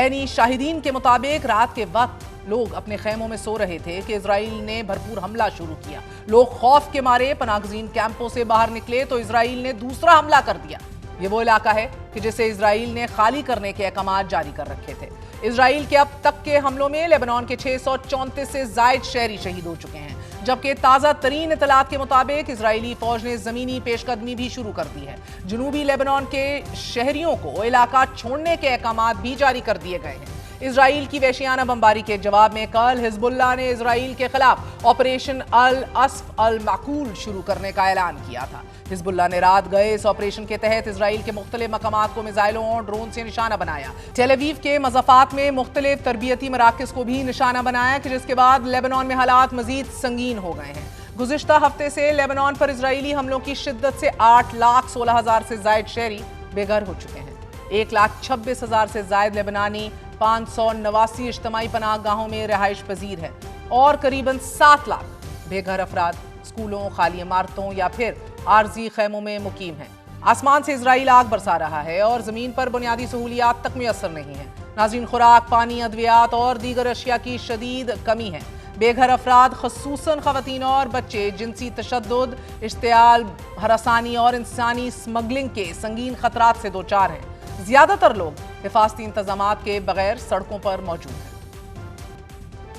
عینی شاہدین کے مطابق رات کے وقت لوگ اپنے خیموں میں سو رہے تھے کہ اسرائیل نے بھرپور حملہ شروع کیا۔ لوگ خوف کے مارے پناہ گزین کیمپوں سے باہر نکلے تو اسرائیل نے دوسرا حملہ کر دیا۔ یہ وہ علاقہ ہے کہ جسے اسرائیل نے خالی کرنے کے احکامات جاری کر رکھے تھے۔ اسرائیل کے اب تک کے حملوں میں لیبنان کے 634 سے زائد شہری شہید ہو چکے ہیں، جبکہ تازہ ترین اطلاعات کے مطابق اسرائیلی فوج نے زمینی پیش قدمی بھی شروع کر دی ہے۔ جنوبی لیبنان کے شہریوں کو علاقہ چھوڑنے کے احکامات بھی جاری کر دیے گئے ہیں۔ اسرائیل کی وحشیانہ بمباری کے جواب میں کل حزب اللہ نے اسرائیل کے خلاف آپریشن الاسف المعقول شروع کرنے کا اعلان کیا تھا۔ حزب اللہ نے رات گئے اس آپریشن کے تحت اسرائیل کے مختلف مقامات کو میزائلوں اور ڈرون سے نشانہ بنایا۔ تیل اویو کے مضافات میں مختلف تربیتی مراکز کو بھی نشانہ بنایا کہ جس کے بعد لیبنان میں حالات مزید سنگین ہو گئے ہیں۔ گزشتہ ہفتے سے لیبنان پر اسرائیلی حملوں کی شدت سے 8,16,000 سے زائد شہری بے گھر ہو چکے ہیں۔ 1,26,000 سے زائد لیبنانی 589 اجتماعی پناہ گاہوں میں رہائش پذیر ہے اور قریباً 7 لاکھ بے گھر افراد اسکولوں، خالی عمارتوں یا پھر عارضی خیموں میں مقیم ہیں۔ آسمان سے اسرائیل آگ برسا رہا ہے اور زمین پر بنیادی سہولیات تک میسر نہیں ہیں۔ ناظرین، خوراک، پانی، ادویات اور دیگر اشیاء کی شدید کمی ہے۔ بے گھر افراد خصوصاً خواتین اور بچے جنسی تشدد، اشتعال، ہراسانی اور انسانی اسمگلنگ کے سنگین خطرات سے دوچار ہیں۔ زیادہ تر لوگ حفاظتی انتظامات کے بغیر سڑکوں پر موجود ہیں۔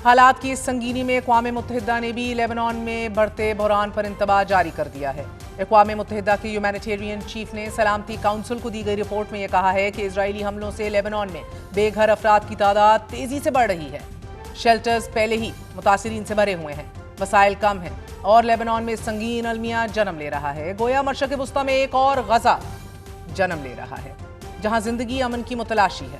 حالات کی سنگینی میں اقوام متحدہ نے بھی لیبنان میں بڑھتے بحران پر انتباہ جاری کر دیا ہے۔ اقوام متحدہ کے ہیومینیٹیرین چیف نے سلامتی کونسل کو دی گئی رپورٹ میں یہ کہا ہے کہ اسرائیلی حملوں سے لیبنان میں بے گھر افراد کی تعداد تیزی سے بڑھ رہی ہے۔ شیلٹرز پہلے ہی متاثرین سے بھرے ہوئے ہیں، وسائل کم ہیں اور لیبنان میں سنگین المیہ جنم لے رہا ہے۔ گویا مشرق وسطیٰ میں ایک اور غزہ جنم لے رہا ہے جہاں زندگی امن کی متلاشی ہے۔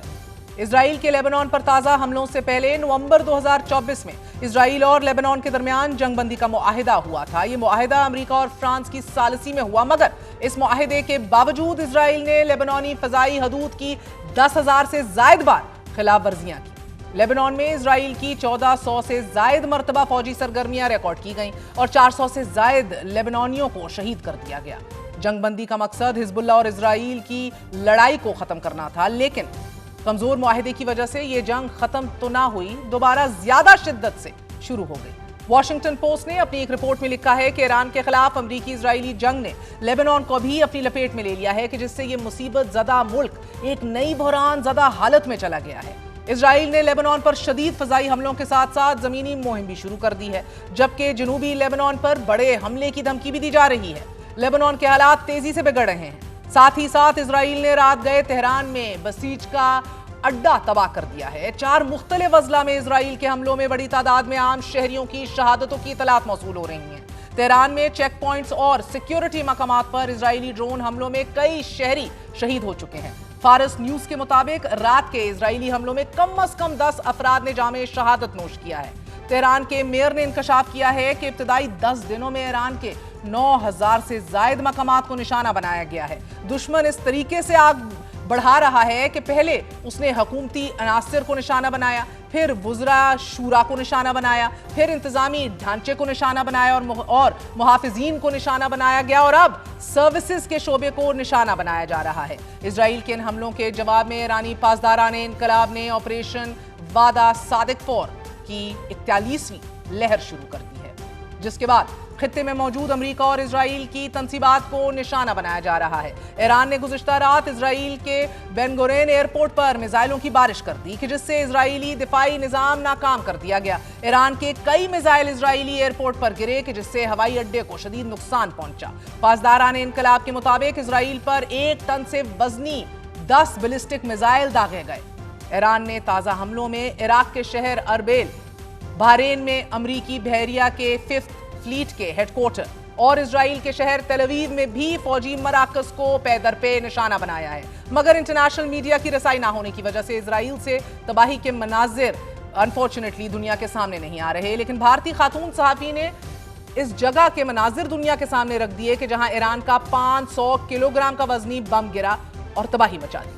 اسرائیل کے لیبنان پر تازہ حملوں سے پہلے نومبر 2024 میں اسرائیل اور لیبنان کے درمیان جنگ بندی کا معاہدہ ہوا تھا۔ یہ معاہدہ امریکہ اور فرانس کی ثالثی میں ہوا، مگر اس معاہدے کے باوجود اسرائیل نے لیبنانی فضائی حدود کی 10,000 سے زائد بار خلاف ورزیاں کی۔ لیبنان میں اسرائیل کی 1400 سے زائد مرتبہ فوجی سرگرمیاں ریکارڈ کی گئیں اور 400 سے زائد لیبنانیوں کو شہید کر دیا گیا۔ جنگ بندی کا مقصد حزب اللہ اور اسرائیل کی لڑائی کو ختم کرنا تھا، لیکن کمزور معاہدے کی وجہ سے یہ جنگ ختم تو نہ ہوئی، دوبارہ زیادہ شدت سے شروع ہو گئی۔ واشنگٹن پوسٹ نے اپنی ایک رپورٹ میں لکھا ہے کہ ایران کے خلاف امریکی اسرائیلی جنگ نے لیبنان کو بھی اپنی لپیٹ میں لے لیا ہے کہ جس سے یہ مصیبت زدہ ملک ایک نئی بحران زدہ حالت میں چلا گیا ہے۔ اسرائیل نے لیبنان پر شدید فضائی حملوں کے ساتھ ساتھ زمینی مہم بھی شروع کر دی ہے، جبکہ جنوبی لیبنان پر بڑے حملے کی دھمکی بھی دی جا رہی ہے۔ لیبنان کے حالات تیزی سے بگڑ رہے ہیں۔ ساتھ ہی ساتھ اسرائیل نے رات گئے تہران میں بسیج کا اڈا تباہ کر دیا ہے۔ 4 مختلف اضلاع میں اسرائیل کے حملوں میں بڑی تعداد میں عام شہریوں کی شہادتوں کی اطلاعات موصول ہو رہی ہیں۔ تہران میں چیک پوائنٹس اور سیکیورٹی مقامات پر اسرائیلی ڈرون حملوں میں کئی شہری شہید ہو چکے ہیں۔ فارس نیوز کے مطابق رات کے اسرائیلی حملوں میں کم از کم 10 افراد نے جام شہادت نوش کیا ہے۔ تہران کے میئر نے انکشاف کیا ہے کہ ابتدائی 10 دنوں میں ایران کے 9,000 سے زائد مقامات کو نشانہ بنایا گیا ہے۔ دشمن اس طریقے سے آگ بڑھا رہا ہے کہ پہلے اس نے حکومتی عناصر کو نشانہ بنایا، پھر وزراء شورا کو نشانہ بنایا، پھر انتظامی ڈھانچے کو نشانہ بنایا اور محافظین کو نشانہ بنایا گیا، اور اب سروسز کے شعبے کو نشانہ بنایا جا رہا ہے۔ اسرائیل کے ان حملوں کے جواب میں ایرانی پاسداران انقلاب نے آپریشن وعدہ صادق فور کی 41ویں لہر شروع کر دی ہے، جس کے بعد خطے میں موجود امریکہ اور اسرائیل کی تنصیبات کو نشانہ بنایا جا رہا ہے۔ ایران نے گزشتہ رات اسرائیل کے بین گورین ایئرپورٹ پر میزائلوں کی بارش کر دی کہ جس سے اسرائیلی دفاعی نظام ناکام کر دیا گیا۔ ایران کے کئی میزائل اسرائیلی ایئرپورٹ پر گرے کہ جس سے ہوائی اڈے کو شدید نقصان پہنچا۔ پاسداران انقلاب کے مطابق اسرائیل پر 1 ٹن سے وزنی 10 بیلسٹک میزائل داغے گئے۔ ایران نے تازہ حملوں میں عراق کے شہر اربیل، بحرین میں امریکی بحریہ کے 5th فلیٹ کے ہیڈ کوارٹر اور اسرائیل کے شہر تیل اویو میں بھی فوجی مراکز کو پے در پے نشانہ بنایا ہے، مگر انٹرنیشنل میڈیا کی رسائی نہ ہونے کی وجہ سے اسرائیل سے تباہی کے مناظر انفارچونیٹلی دنیا کے سامنے نہیں آ رہے۔ لیکن بھارتی خاتون صحافی نے اس جگہ کے مناظر دنیا کے سامنے رکھ دیے کہ جہاں ایران کا 500 کلو گرام کا وزنی بم گرا اور تباہی مچا دی۔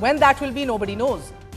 When that will be nobody knows।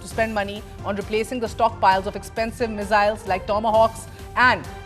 to spend money on replacing the stockpiles of expensive missiles like Tomahawks and